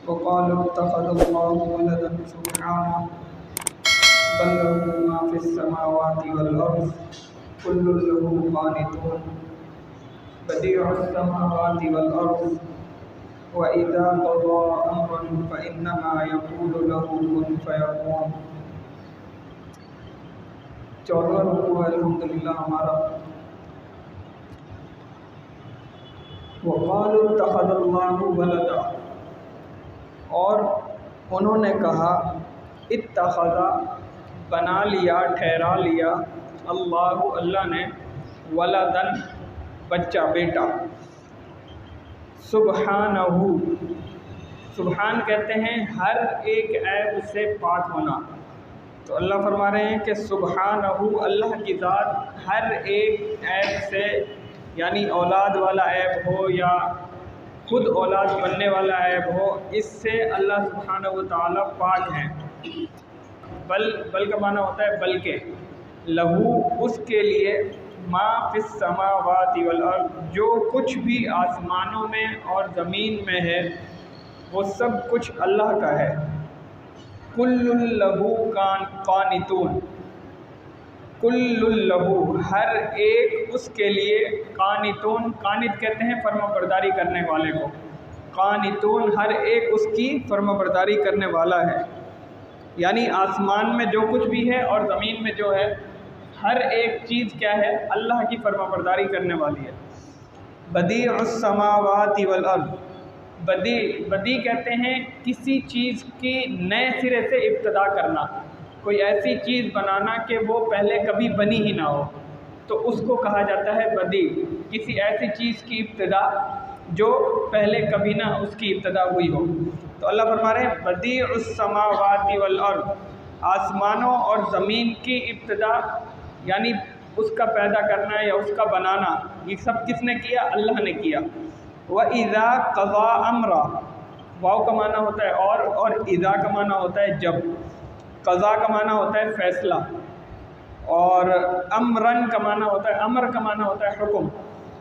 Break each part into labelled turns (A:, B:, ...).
A: وقالوا اتخذ الله ولدا سبحانه بل له ما في السماوات والأرض كل له قانتون بديع السماوات والأرض وإذا قضى أمرا فإنما يقول له كن فيكون۔ 14واں رکوع الحمدللہ ہمارا۔ وقالوا اتخذ الله ولدا، اور انہوں نے کہا اتخذ بنا لیا، ٹھہرا لیا، اللہ نے ولدن بچہ، بیٹا، سبحانہ، سبحان کہتے ہیں ہر ایک عیب سے پاک ہونا۔ تو اللہ فرما رہے ہیں کہ سبحانہ، اللہ کی ذات ہر ایک عیب سے، یعنی اولاد والا عیب ہو یا خود اولاد بننے والا عیب ہو، اس سے اللہ سبحانہ و تعالی پاک ہیں۔ بل کا معنی ہوتا ہے بلکہ، لہو اس کے لیے، ما فی السماوات والارض جو کچھ بھی آسمانوں میں اور زمین میں ہے وہ سب کچھ اللہ کا ہے۔ کل لہو قانتون، کل لہو ہر ایک اس کے لیے، قانتون، قانت کہتے ہیں فرما برداری کرنے والے کو، قانتون ہر ایک اس کی فرما برداری کرنے والا ہے۔ یعنی آسمان میں جو کچھ بھی ہے اور زمین میں جو ہے ہر ایک چیز کیا ہے، اللہ کی فرما برداری کرنے والی ہے۔ بدیع السماوات والارض، بدیع کہتے ہیں کسی چیز کی نئے سرے سے ابتدا کرنا، کوئی ایسی چیز بنانا کہ وہ پہلے کبھی بنی ہی نہ ہو، تو اس کو کہا جاتا ہے بدیع، کسی ایسی چیز کی ابتدا جو پہلے کبھی نہ اس کی ابتدا ہوئی ہو۔ تو اللہ فرما رہے ہیں بدیع السماوات والارض، آسمانوں اور زمین کی ابتدا، یعنی اس کا پیدا کرنا یا اس کا بنانا، یہ سب کس نے کیا؟ اللہ نے کیا۔ وَإِذَا قَضَى أَمْرًا، واو کا معنی ہوتا ہے اور اذا کا معنی ہوتا ہے جب، قضا کا معنی ہوتا ہے فیصلہ، اور امرن کا معنی ہوتا ہے، امر کا معنی ہوتا ہے حکم۔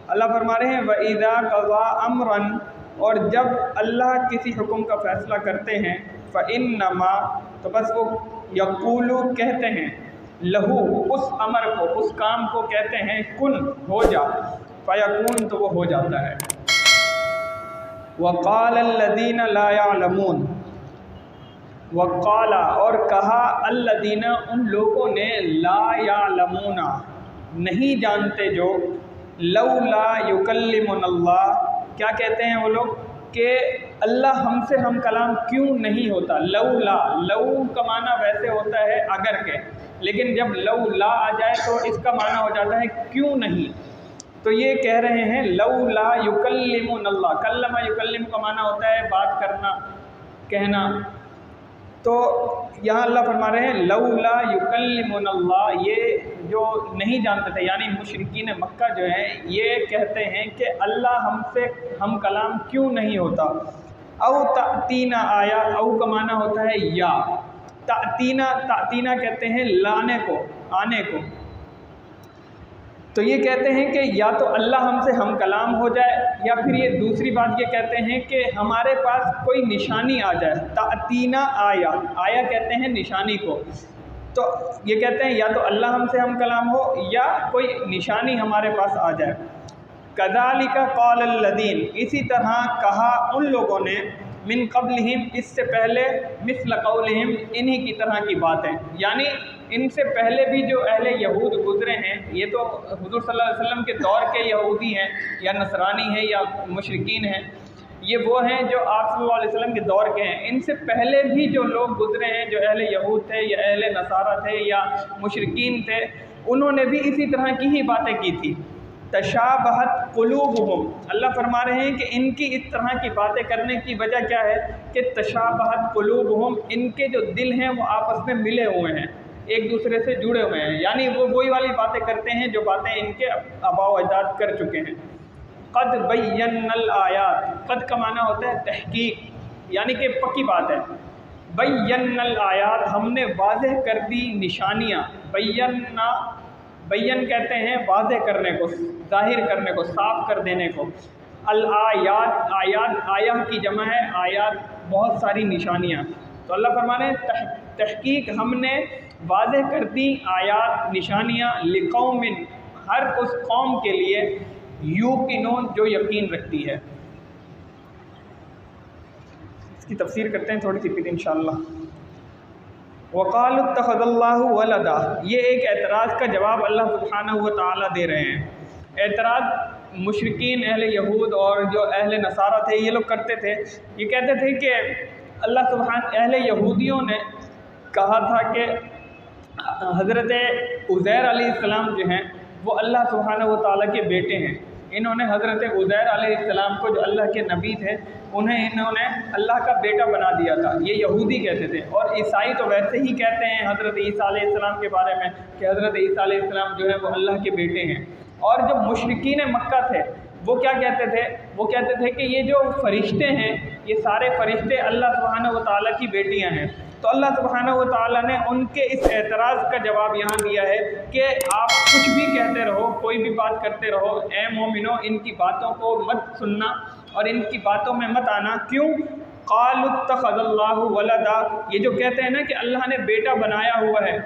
A: اللہ فرما رہے ہیں وَإِذَا قَضَى أَمْرًا، اور جب اللہ کسی حکم کا فیصلہ کرتے ہیں، فَإِنَّمَا، تو بس وہ یقول کہتے ہیں، لہو اس امر کو، اس کام کو کہتے ہیں کن، ہو جا، فیکون تو وہ ہو جاتا ہے۔ وَقَالَ الَّذِينَ لَا يَعْلَمُونَ، وقالا اور کہا، الذین ان لوگوں نے، لا یعلمون نہیں جانتے جو، لولا یکلمنا اللہ، کیا کہتے ہیں وہ لوگ کہ اللہ ہم سے ہم کلام کیوں نہیں ہوتا۔ لولا، لو کا معنی ویسے ہوتا ہے اگر کے، لیکن جب لولا آ جائے تو اس کا معنی ہو جاتا ہے کیوں نہیں۔ تو یہ کہہ رہے ہیں لولا یکلمنا اللہ، کلم یکلم کا معنی ہوتا ہے بات کرنا، کہنا۔ تو یہاں اللہ فرما رہے ہیں لولا یکلمنا اللہ، یہ جو نہیں جانتے تھے یعنی مشرکین مکہ جو ہیں، یہ کہتے ہیں کہ اللہ ہم سے ہم کلام کیوں نہیں ہوتا۔ او تأتینا آیا، او کا معنی ہوتا ہے یا، تأتینا کہتے ہیں لانے کو، آنے کو۔ تو یہ کہتے ہیں کہ یا تو اللہ ہم سے ہم کلام ہو جائے، یا پھر یہ دوسری بات یہ کہتے ہیں کہ ہمارے پاس کوئی نشانی آ جائے۔ تأتینا آیا، آیا کہتے ہیں نشانی کو، تو یہ کہتے ہیں یا تو اللہ ہم سے ہم کلام ہو یا کوئی نشانی ہمارے پاس آ جائے۔ کذالک قال الذین، اسی طرح کہا ان لوگوں نے، من قبلہم اس سے پہلے، مثل قولہم انہی کی طرح کی باتیں، یعنی ان سے پہلے بھی جو اہل یہود گزرے ہیں، یہ تو حضور صلی اللہ علیہ وسلم کے دور کے یہودی ہیں یا نصرانی ہیں یا مشرکین ہیں، یہ وہ ہیں جو آپ صلی اللہ علیہ وسلم کے دور کے ہیں۔ ان سے پہلے بھی جو لوگ گزرے ہیں، جو اہل یہود تھے یا اہل نصارہ تھے یا مشرکین تھے، انہوں نے بھی اسی طرح کی ہی باتیں کی تھی۔ تشابہت قلوبہم، اللہ فرما رہے ہیں کہ ان کی اس طرح کی باتیں کرنے کی وجہ کیا ہے کہ تشابہت قلوبہم، ان کے جو دل ہیں وہ آپس میں ملے ہوئے ہیں، ایک دوسرے سے جڑے ہوئے ہیں، یعنی وہ وہی والی باتیں کرتے ہیں جو باتیں ان کے آباء و اجداد کر چکے ہیں۔ قد بینا الآیات، قد کا معنی ہوتا ہے تحقیق، یعنی کہ پکی بات ہے۔ بینا الآیات، ہم نے واضح کر دی نشانیاں، بیان کہتے ہیں واضح کرنے کو، ظاہر کرنے کو، صاف کر دینے کو۔ الآیات، آیہ کی جمع ہے آیات، بہت ساری نشانیاں. تو اللہ فرمانے تحقیق ہم نے واضح کر دی آیات نشانیاں لقوم، ہر اس قوم کے لیے یوقنون جو یقین رکھتی ہے. اس کی تفسیر کرتے ہیں تھوڑی سی پھر انشاءاللہ. وقالوا اتخذ اللہ ولدا، یہ ایک اعتراض کا جواب اللہ سبحانہ و تعالیٰ دے رہے ہیں. اعتراض مشرکین اہل یہود اور جو اہل نصارہ تھے یہ لوگ کرتے تھے. یہ کہتے تھے کہ اللہ سبحانہ، اہل یہودیوں نے کہا تھا کہ حضرت عزیر علیہ السلام جو ہیں وہ اللہ سبحانہ و تعالیٰ کے بیٹے ہیں. انہوں نے حضرت عزیر علیہ السلام کو جو اللہ کے نبی تھے انہوں نے اللہ کا بیٹا بنا دیا تھا. یہ یہودی کہتے تھے. اور عیسائی تو ویسے ہی کہتے ہیں حضرت عیسیٰ علیہ السلام کے بارے میں کہ حضرت عیسیٰ علیہ السلام جو ہے وہ اللہ کے بیٹے ہیں. اور جو مشرکین مکہ تھے وہ کیا کہتے تھے؟ وہ کہتے تھے کہ یہ جو فرشتے ہیں یہ سارے فرشتے اللہ سبحانہ و تعالیٰ کی بیٹیاں ہیں. تو اللہ سبحانہ و تعالیٰ نے ان کے اس اعتراض کا جواب یہاں دیا ہے کہ آپ کچھ بھی کہتے رہو، کوئی بھی بات کرتے رہو، اے مومنو ان کی باتوں کو مت سننا اور ان کی باتوں میں مت آنا. کیوں؟ قالوا اتخذ اللہ ولدا، یہ جو کہتے ہیں نا کہ اللہ نے بیٹا بنایا ہوا ہے.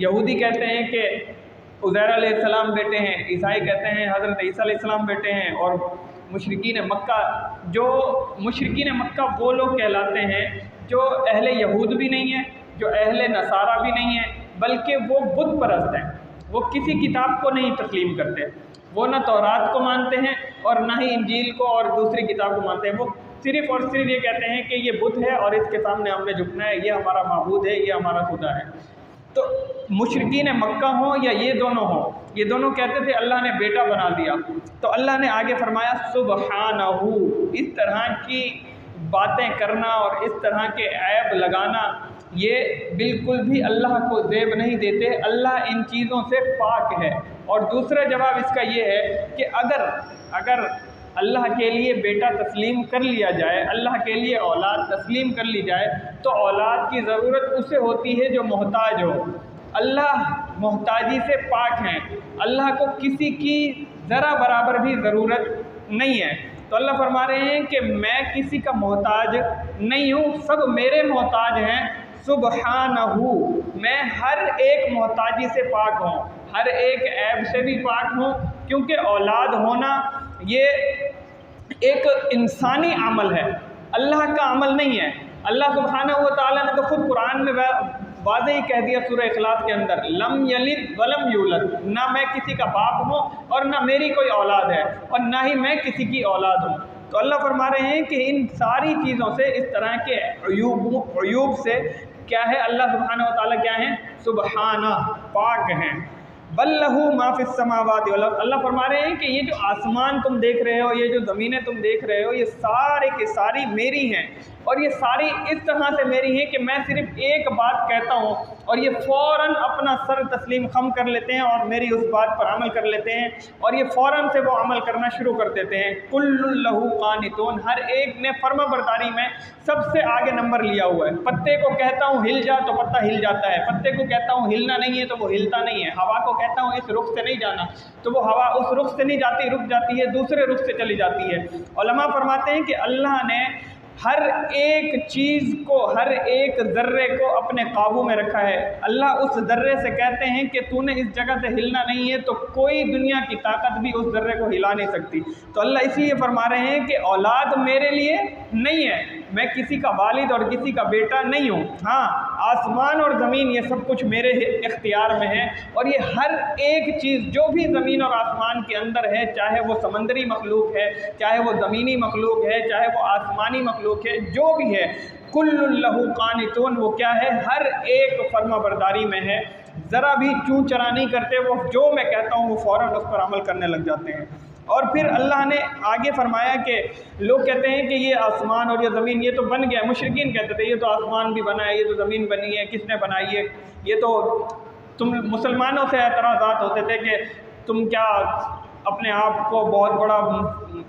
A: یہودی کہتے ہیں کہ عزیر علیہ السلام بیٹے ہیں، عیسائی کہتے ہیں حضرت عیسیٰ علیہ السلام بیٹے ہیں. اور مشرکین مکہ وہ لوگ کہلاتے ہیں جو اہل یہود بھی نہیں ہیں، جو اہل نصارہ بھی نہیں ہیں، بلکہ وہ بت پرست ہیں. وہ کسی کتاب کو نہیں تسلیم کرتے. وہ نہ تورات کو مانتے ہیں اور نہ ہی انجیل کو اور دوسری کتاب کو مانتے ہیں. وہ صرف اور صرف یہ کہتے ہیں کہ یہ بت ہے اور اس کے سامنے ہم نے جھکنا ہے، یہ ہمارا معبود ہے، یہ ہمارا خدا ہے. تو مشرکین مکہ ہوں یا یہ دونوں ہوں، یہ دونوں کہتے تھے اللہ نے بیٹا بنا دیا. تو اللہ نے آگے فرمایا سبحانہ، اس طرح کی باتیں کرنا اور اس طرح کے عیب لگانا یہ بالکل بھی اللہ کو زیب نہیں دیتے. اللہ ان چیزوں سے پاک ہے. اور دوسرا جواب اس کا یہ ہے کہ اگر اللہ کے لیے بیٹا تسلیم کر لیا جائے، اللہ کے لیے اولاد تسلیم کر لی جائے تو اولاد کی ضرورت اسے ہوتی ہے جو محتاج ہو. اللہ محتاجی سے پاک ہیں. اللہ کو کسی کی ذرا برابر بھی ضرورت نہیں ہے. تو اللہ فرما رہے ہیں کہ میں کسی کا محتاج نہیں ہوں، سب میرے محتاج ہیں. سبحانہ، میں ہر ایک محتاجی سے پاک ہوں، ہر ایک عیب سے بھی پاک ہوں. کیونکہ اولاد ہونا یہ ایک انسانی عمل ہے، اللہ کا عمل نہیں ہے. اللہ سبحانہ و تعالیٰ نے تو خود قرآن میں واضح ہی کہہ دیا سورہ اخلاص کے اندر، لم یلد ولم یولد، نہ میں کسی کا باپ ہوں اور نہ میری کوئی اولاد ہے اور نہ ہی میں کسی کی اولاد ہوں. تو اللہ فرما رہے ہیں کہ ان ساری چیزوں سے، اس طرح کے عیوب سے کیا ہے، اللہ سبحانہ و تعالیٰ کیا ہیں؟ سبحانہ، پاک ہیں. بل لہو ما فی السماوات والارض، اللہ فرما رہے ہیں کہ یہ جو آسمان تم دیکھ رہے ہو، یہ جو زمینیں تم دیکھ رہے ہو، یہ سارے کی ساری میری ہیں. اور یہ ساری اس طرح سے میری ہیں کہ میں صرف ایک بات کہتا ہوں اور یہ فوراً اپنا سر تسلیم خم کر لیتے ہیں اور میری اس بات پر عمل کر لیتے ہیں اور یہ فوراً سے وہ عمل کرنا شروع کر دیتے ہیں. کل لہو قانتون، ہر ایک نے فرما برداری میں سب سے آگے نمبر لیا ہوا ہے. پتے کو کہتا ہوں ہل جا تو پتا ہل جاتا ہے، پتے کو کہتا ہوں ہلنا نہیں ہے تو وہ ہلتا نہیں ہے. ہوا کو کہتا ہوں اس رخ سے نہیں جانا تو وہ ہوا اس رخ سے نہیں جاتی، رک جاتی ہے، دوسرے رخ سے چلی جاتی ہے. علماء فرماتے ہیں کہ اللہ نے ہر ایک چیز کو، ہر ایک ذرے کو اپنے قابو میں رکھا ہے. اللہ اس ذرے سے کہتے ہیں کہ تو نے اس جگہ سے ہلنا نہیں ہے تو کوئی دنیا کی طاقت بھی اس ذرے کو ہلا نہیں سکتی. تو اللہ اس لیے فرما رہے ہیں کہ اولاد میرے لیے نہیں ہے، میں کسی کا والد اور کسی کا بیٹا نہیں ہوں. ہاں، آسمان اور زمین یہ سب کچھ میرے اختیار میں ہے اور یہ ہر ایک چیز جو بھی زمین اور آسمان کے اندر ہے، چاہے وہ سمندری مخلوق ہے، چاہے وہ زمینی مخلوق ہے، چاہے وہ آسمانی مخلوق ہے، جو بھی ہے، کل لہو قانتون، وہ کیا ہے؟ ہر ایک فرما برداری میں ہے. ذرا بھی چوں چرا نہیں کرتے، وہ جو میں کہتا ہوں وہ فوراً اس پر عمل کرنے لگ جاتے ہیں. اور پھر اللہ نے آگے فرمایا کہ لوگ کہتے ہیں کہ یہ آسمان اور یہ زمین یہ تو بن گیا. مشرکین کہتے تھے یہ تو آسمان بھی بنا ہے، یہ تو زمین بنی ہے، کس نے بنائی ہے؟ یہ تو تم مسلمانوں سے اعتراضات ہوتے تھے کہ تم کیا اپنے آپ کو بہت بڑا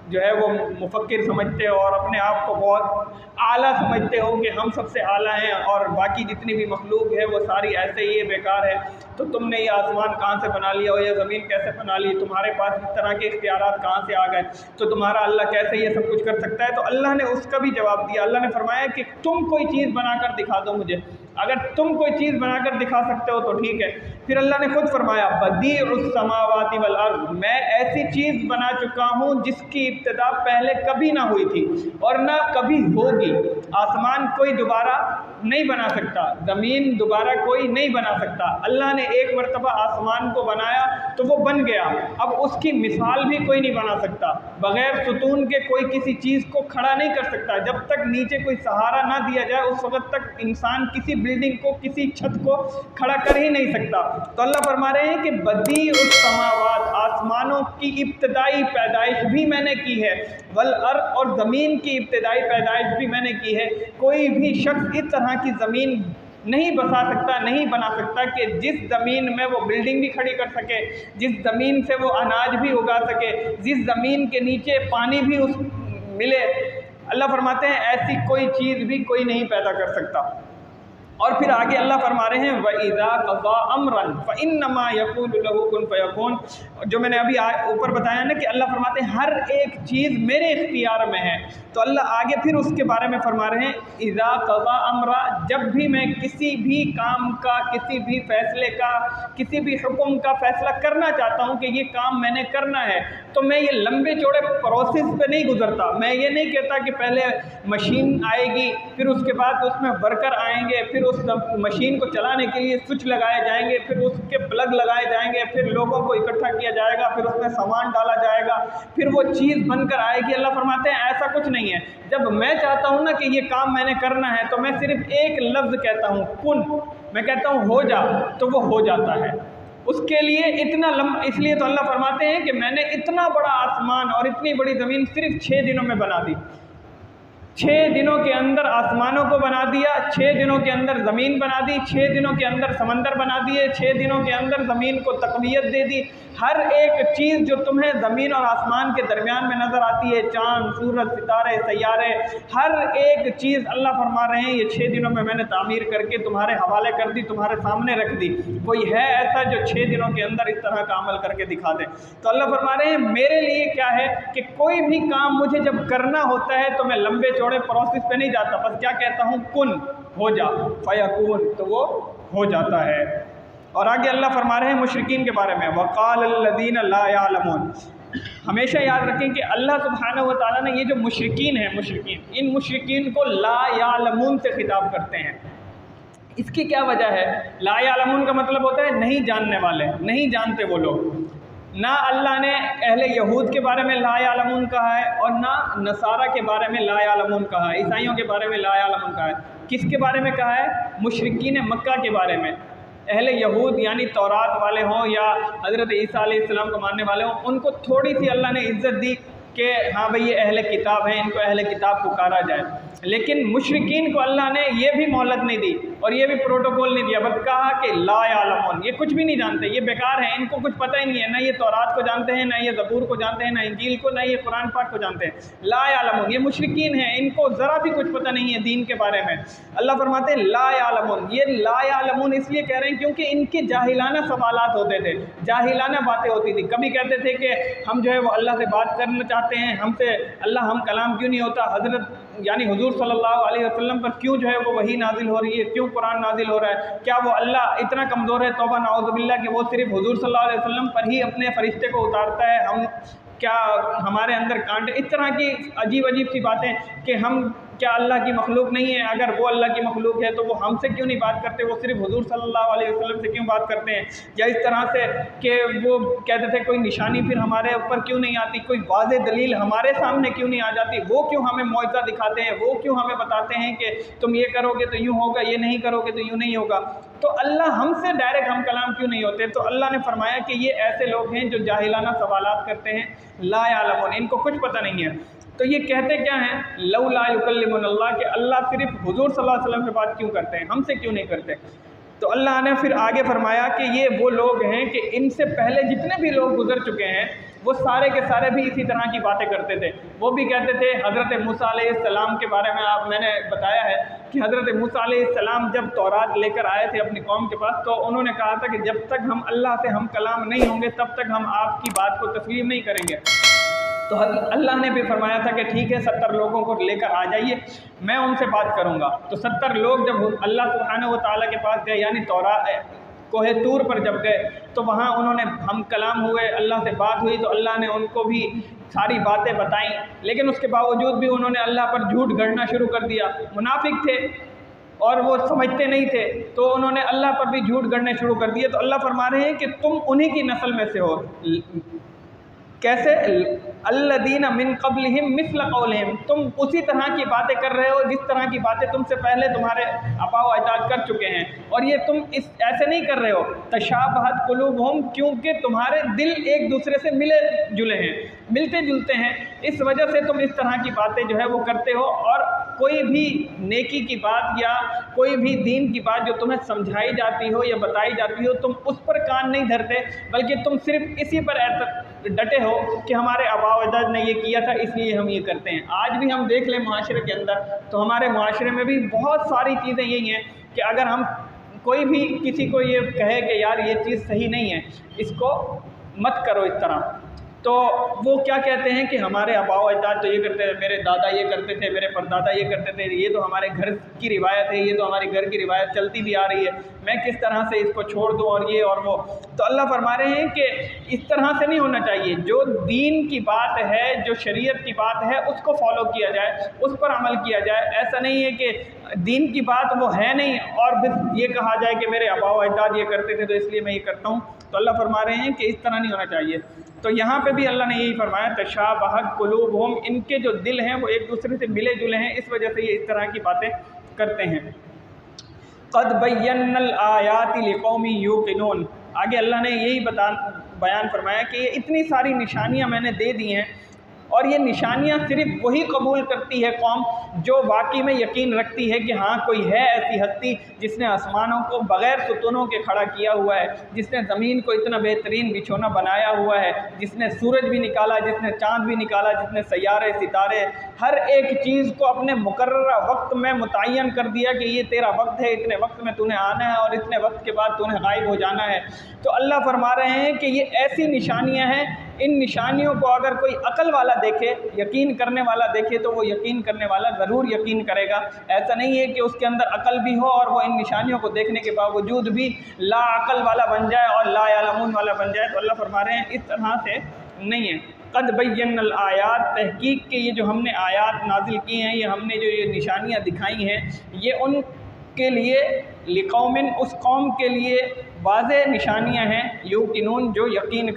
A: جو ہے وہ مفکر سمجھتے ہو اور اپنے آپ کو بہت اعلیٰ سمجھتے ہو کہ ہم سب سے اعلیٰ ہیں اور باقی جتنی بھی مخلوق ہے وہ ساری ایسے ہی بیکار ہے، تو تم نے یہ آسمان کہاں سے بنا لیا اور یہ زمین کیسے بنا لی، تمہارے پاس اس طرح کے اختیارات کہاں سے آ گئے، تو تمہارا اللہ کیسے یہ سب کچھ کر سکتا ہے؟ تو اللہ نے اس کا بھی جواب دیا۔ اللہ نے فرمایا کہ تم کوئی چیز بنا کر دکھا دو مجھے، اگر تم کوئی چیز بنا کر دکھا سکتے ہو تو ٹھیک ہے۔ پھر اللہ نے خود فرمایا بدیع السماوات والارض، میں ایسی چیز بنا چکا ہوں جس کی ابتدا پہلے کبھی نہ ہوئی تھی اور نہ کبھی ہوگی۔ آسمان کوئی دوبارہ نہیں بنا سکتا، زمین دوبارہ کوئی نہیں بنا سکتا۔ اللہ نے ایک مرتبہ آسمان کو بنایا تو وہ بن گیا، اب اس کی مثال بھی کوئی نہیں بنا سکتا۔ بغیر ستون کے کوئی کسی چیز کو کھڑا نہیں کر سکتا، جب تک نیچے کوئی سہارا نہ دیا جائے اس وقت تک انسان کسی بلڈنگ کو، کسی چھت کو کھڑا کر ہی نہیں سکتا۔ تو اللہ فرما رہے ہیں کہ بدیع السماوات، آسمانوں کی ابتدائی پیدائش بھی میں نے کی ہے، والارض، اور زمین کی ابتدائی پیدائش بھی میں نے کی ہے۔ کوئی بھی شخص اس طرح کی زمین نہیں بسا سکتا، نہیں بنا سکتا کہ جس زمین میں وہ بلڈنگ بھی کھڑی کر سکے، جس زمین سے وہ اناج بھی اگا سکے، جس زمین کے نیچے پانی بھی اس ملے۔ اللہ فرماتے ہیں ایسی کوئی چیز بھی کوئی نہیں پیدا کر سکتا۔ اور پھر آگے اللہ فرما رہے ہیں وَإِذَا قَضَىٰ أَمْرًا فَإِنَّمَا يَقُولُ لَهُ كُن فَيَكُونُ، جو میں نے ابھی اوپر بتایا نا کہ اللہ فرماتے ہیں ہر ایک چیز میرے اختیار میں ہے، تو اللہ آگے پھر اس کے بارے میں فرما رہے ہیں اِذَا قَضَىٰ أَمْرًا، جب بھی میں کسی بھی کام کا، کسی بھی فیصلے کا، کسی بھی حکم کا فیصلہ کرنا چاہتا ہوں کہ یہ کام میں نے کرنا ہے، تو میں یہ لمبے چوڑے پروسیس پہ نہیں گزرتا۔ میں یہ نہیں کہتا کہ پہلے مشین آئے گی، پھر اس کے بعد اس میں ورکر آئیں گے، پھر اس مشین کو چلانے کے لیے سوئچ لگائے جائیں گے، پھر اس کے پلگ لگائے جائیں گے، پھر لوگوں کو اکٹھا کیا جائے گا، پھر اس میں سامان ڈالا جائے گا، پھر وہ چیز بن کر آئے گی۔ اللہ فرماتے ہیں ایسا کچھ نہیں ہے، جب میں چاہتا ہوں نا کہ یہ کام میں نے کرنا ہے تو میں صرف ایک لفظ کہتا ہوں کن، میں کہتا ہوں ہو جا، تو وہ ہو جاتا ہے۔ اس کے لیے اتنا اس لیے تو اللہ فرماتے ہیں کہ میں نے اتنا بڑا آسمان اور اتنی بڑی زمین صرف 6 دنوں میں بنا دی۔ 6 دنوں کے اندر آسمانوں کو بنا دیا، 6 دنوں کے اندر زمین بنا دی، 6 دنوں کے اندر سمندر بنا دیے، 6 دنوں کے اندر زمین کو تقویت دے دی۔ ہر ایک چیز جو تمہیں زمین اور آسمان کے درمیان میں نظر آتی ہے، چاند، سورج، ستارے، سیارے، ہر ایک چیز اللہ فرما رہے ہیں یہ 6 دنوں میں میں نے تعمیر کر کے تمہارے حوالے کر دی، تمہارے سامنے رکھ دی۔ کوئی ہے ایسا جو 6 دنوں کے اندر اس طرح کا عمل کر کے دکھا دے؟ تو اللہ فرما رہے ہیں میرے لیے کیا ہے کہ کوئی بھی کام مجھے جب کرنا ہوتا ہے تو میں لمبے چوڑے پروسیس پہ نہیں جاتا، بس کیا کہتا ہوں کن، ہو جا، فیکون، تو وہ ہو جاتا ہے۔ اور آگے اللہ فرما رہے ہیں مشرکین کے بارے میں وَقَالَ الَّذِينَ لَا يَعْلَمُونَ، ہمیشہ یاد رکھیں کہ اللہ سبحانہ و تعالیٰ نے یہ جو مشرکین ہیں، ان مشرکین کو لا یعلمون سے خطاب کرتے ہیں۔ اس کی کیا وجہ ہے؟ لا یعلمون کا مطلب ہوتا ہے نہیں جاننے والے، نہیں جانتے وہ لوگ۔ نہ اللہ نے اہل یہود کے بارے میں لا یعلمون کہا ہے اور نہ نصارہ کے بارے میں لا یعلمون کہا ہے، عیسائیوں کے بارے میں لا یعلمون کہا ہے۔ کس کے بارے میں کہا ہے؟ مشرکین مکہ کے بارے میں۔ اہل یہود یعنی تورات والے ہوں یا حضرت عیسیٰ علیہ السلام کو ماننے والے ہوں، ان کو تھوڑی سی اللہ نے عزت دی کہ ہاں بھئی یہ اہل کتاب ہیں، ان کو اہل کتاب پکارا جائے، لیکن مشرکین کو اللہ نے یہ بھی مہلت نہیں دی اور یہ بھی پروٹوکول نہیں دیا، بس کہا کہ لا یعلمون، یہ کچھ بھی نہیں جانتے، یہ بیکار ہیں، ان کو کچھ پتہ ہی نہیں ہے، نہ یہ تورات کو جانتے ہیں، نہ یہ زبور کو جانتے ہیں، نہ انجیل کو، نہ یہ قرآن پاک کو جانتے ہیں۔ لا یعلمون، یہ مشرکین ہیں، ان کو ذرا بھی کچھ پتہ نہیں ہے دین کے بارے میں۔ اللہ فرماتے ہیں لا یعلمون، یہ لا یعلمون اس لیے کہہ رہے ہیں کیونکہ ان کے جاہلانہ سوالات ہوتے تھے، جاہلانہ باتیں ہوتی تھی۔ کبھی کہتے تھے کہ ہم جو ہے وہ اللہ سے بات کرنا چاہتے ہیں، ہم سے اللہ ہم کلام کیوں نہیں ہوتا، حضرت یعنی حضور صلی اللہ علیہ وسلم پر کیوں جو ہے وہ وحی نازل ہو رہی ہے، کیوں قرآن نازل ہو رہا ہے، کیا وہ اللہ اتنا کمزور ہے، توبہ نعوذ باللہ، کہ وہ صرف حضور صلی اللہ علیہ وسلم پر ہی اپنے فرشتے کو اتارتا ہے، ہم کیا ہمارے اندر کانٹے، اس طرح کی عجیب عجیب سی باتیں کہ ہم کیا اللہ کی مخلوق نہیں ہے، اگر وہ اللہ کی مخلوق ہے تو وہ ہم سے کیوں نہیں بات کرتے، وہ صرف حضور صلی اللہ علیہ وسلم سے کیوں بات کرتے ہیں، یا اس طرح سے کہ وہ کہتے تھے کوئی نشانی پھر ہمارے اوپر کیوں نہیں آتی، کوئی واضح دلیل ہمارے سامنے کیوں نہیں آ جاتی، وہ کیوں ہمیں معجزہ دکھاتے ہیں، وہ کیوں ہمیں بتاتے ہیں کہ تم یہ کرو گے تو یوں ہوگا، یہ نہیں کرو گے تو یوں نہیں ہوگا، تو اللہ ہم سے ڈائریکٹ ہم کلام کیوں نہیں ہوتے؟ تو اللہ نے فرمایا کہ یہ ایسے لوگ ہیں جو جاہلانہ سوالات کرتے ہیں، لا یعلمون، ان کو کچھ پتہ نہیں ہے۔ تو یہ کہتے کیا ہیں لولا یکلمنا اللہ، کہ اللہ صرف حضور صلی اللہ علیہ وسلم سے بات کیوں کرتے ہیں، ہم سے کیوں نہیں کرتے؟ تو اللہ نے پھر آگے فرمایا کہ یہ وہ لوگ ہیں کہ ان سے پہلے جتنے بھی لوگ گزر چکے ہیں وہ سارے کے سارے بھی اسی طرح کی باتیں کرتے تھے۔ وہ بھی کہتے تھے حضرت موسیٰ علیہ السلام کے بارے میں نے بتایا ہے کہ حضرت موسیٰ علیہ السلام جب تورات لے کر آئے تھے اپنی قوم کے پاس، تو انہوں نے کہا تھا کہ جب تک ہم اللہ سے ہم کلام نہیں ہوں گے تب تک ہم آپ کی بات کو تسلیم نہیں کریں گے۔ تو اللہ نے بھی فرمایا تھا کہ ٹھیک ہے 70 لوگوں کو لے کر آ جائیے، میں ان سے بات کروں گا۔ تو 70 لوگ جب اللہ سبحانہ و تعالیٰ کے پاس گئے، یعنی کوہ طور پر جب گئے تو وہاں انہوں نے ہم کلام ہوئے، اللہ سے بات ہوئی، تو اللہ نے ان کو بھی ساری باتیں بتائیں، لیکن اس کے باوجود بھی انہوں نے اللہ پر جھوٹ گھڑنا شروع کر دیا۔ منافق تھے اور وہ سمجھتے نہیں تھے، تو انہوں نے اللہ پر بھی جھوٹ گھڑنے شروع کر دیے۔ تو اللہ فرما رہے ہیں کہ تم انہی کی نسل میں سے ہو۔ کیسے؟ الذین من قبلہم مثل قولہم، تم اسی طرح کی باتیں کر رہے ہو جس طرح کی باتیں تم سے پہلے تمہارے آباء و اجداد کر چکے ہیں، اور یہ تم ایسے نہیں کر رہے ہو۔ تشابہت قلوبہم، کیونکہ تمہارے دل ایک دوسرے سے ملے جلے ہیں، ملتے جلتے ہیں، اس وجہ سے تم اس طرح کی باتیں جو ہے وہ کرتے ہو، اور کوئی بھی نیکی کی بات یا کوئی بھی دین کی بات جو تمہیں سمجھائی جاتی ہو یا بتائی جاتی ہو، تم اس پر کان نہیں دھرتے، بلکہ تم صرف اسی پر ڈٹے ہو کہ ہمارے آباء و اجداد نے یہ کیا تھا اس لیے ہم یہ کرتے ہیں۔ آج بھی ہم دیکھ لیں معاشرے کے اندر، تو ہمارے معاشرے میں بھی بہت ساری چیزیں یہی ہیں کہ اگر ہم کوئی بھی کسی کو یہ کہے کہ یار یہ چیز صحیح نہیں ہے، اس کو مت کرو اس طرح، تو وہ کیا کہتے ہیں کہ ہمارے آباء و اجداد تو یہ کرتے تھے، میرے دادا یہ کرتے تھے، میرے پردادا یہ کرتے تھے، یہ تو ہمارے گھر کی روایت ہے، یہ تو ہمارے گھر کی روایت چلتی بھی آ رہی ہے، میں کس طرح سے اس کو چھوڑ دوں، اور یہ اور وہ۔ تو اللہ فرما رہے ہیں کہ اس طرح سے نہیں ہونا چاہیے، جو دین کی بات ہے، جو شریعت کی بات ہے، اس کو فالو کیا جائے، اس پر عمل کیا جائے۔ ایسا نہیں ہے کہ دین کی بات وہ ہے نہیں اور پھر یہ کہا جائے کہ میرے آباء و اجداد یہ کرتے تھے تو اس لیے میں یہ کرتا ہوں۔ تو اللہ فرما رہے ہیں کہ اس طرح نہیں ہونا چاہیے۔ تو یہاں پہ بھی اللہ نے یہی فرمایا تشابہت قلوبہم، ان کے جو دل ہیں وہ ایک دوسرے سے ملے جلے ہیں، اس وجہ سے یہ اس طرح کی باتیں کرتے ہیں۔ قد بینا الآیات لقوم یوقنون، آگے اللہ نے یہی بیان فرمایا کہ یہ اتنی ساری نشانیاں میں نے دے دی ہیں، اور یہ نشانیاں صرف وہی قبول کرتی ہے قوم جو واقعی میں یقین رکھتی ہے کہ ہاں کوئی ہے ایسی ہستی جس نے آسمانوں کو بغیر ستونوں کے کھڑا کیا ہوا ہے، جس نے زمین کو اتنا بہترین بچھونا بنایا ہوا ہے، جس نے سورج بھی نکالا، جس نے چاند بھی نکالا، جس نے سیارے ستارے ہر ایک چیز کو اپنے مقررہ وقت میں متعین کر دیا کہ یہ تیرا وقت ہے، اتنے وقت میں تو نے آنا ہے اور اتنے وقت کے بعد تو نے غائب ہو جانا ہے۔ تو اللہ فرما رہے ہیں کہ یہ ایسی نشانیاں ہیں، ان نشانیوں کو اگر کوئی عقل والا دیکھے، یقین کرنے والا دیکھے، تو وہ یقین کرنے والا ضرور یقین کرے گا۔ ایسا نہیں ہے کہ اس کے اندر عقل بھی ہو اور وہ ان نشانیوں کو دیکھنے کے باوجود بھی لا عقل والا بن جائے اور لا یعلمون والا بن جائے۔ تو اللہ فرما رہے ہیں اس طرح سے نہیں ہے۔ قد بینا الآیات، تحقیق کہ یہ جو ہم نے آیات نازل کی ہیں، یہ ہم نے جو یہ نشانیاں دکھائی ہیں، یہ ان کے لیے لقوم، اس قوم کے لیے واضح نشانیاں ہیں، یوقنون جو یقین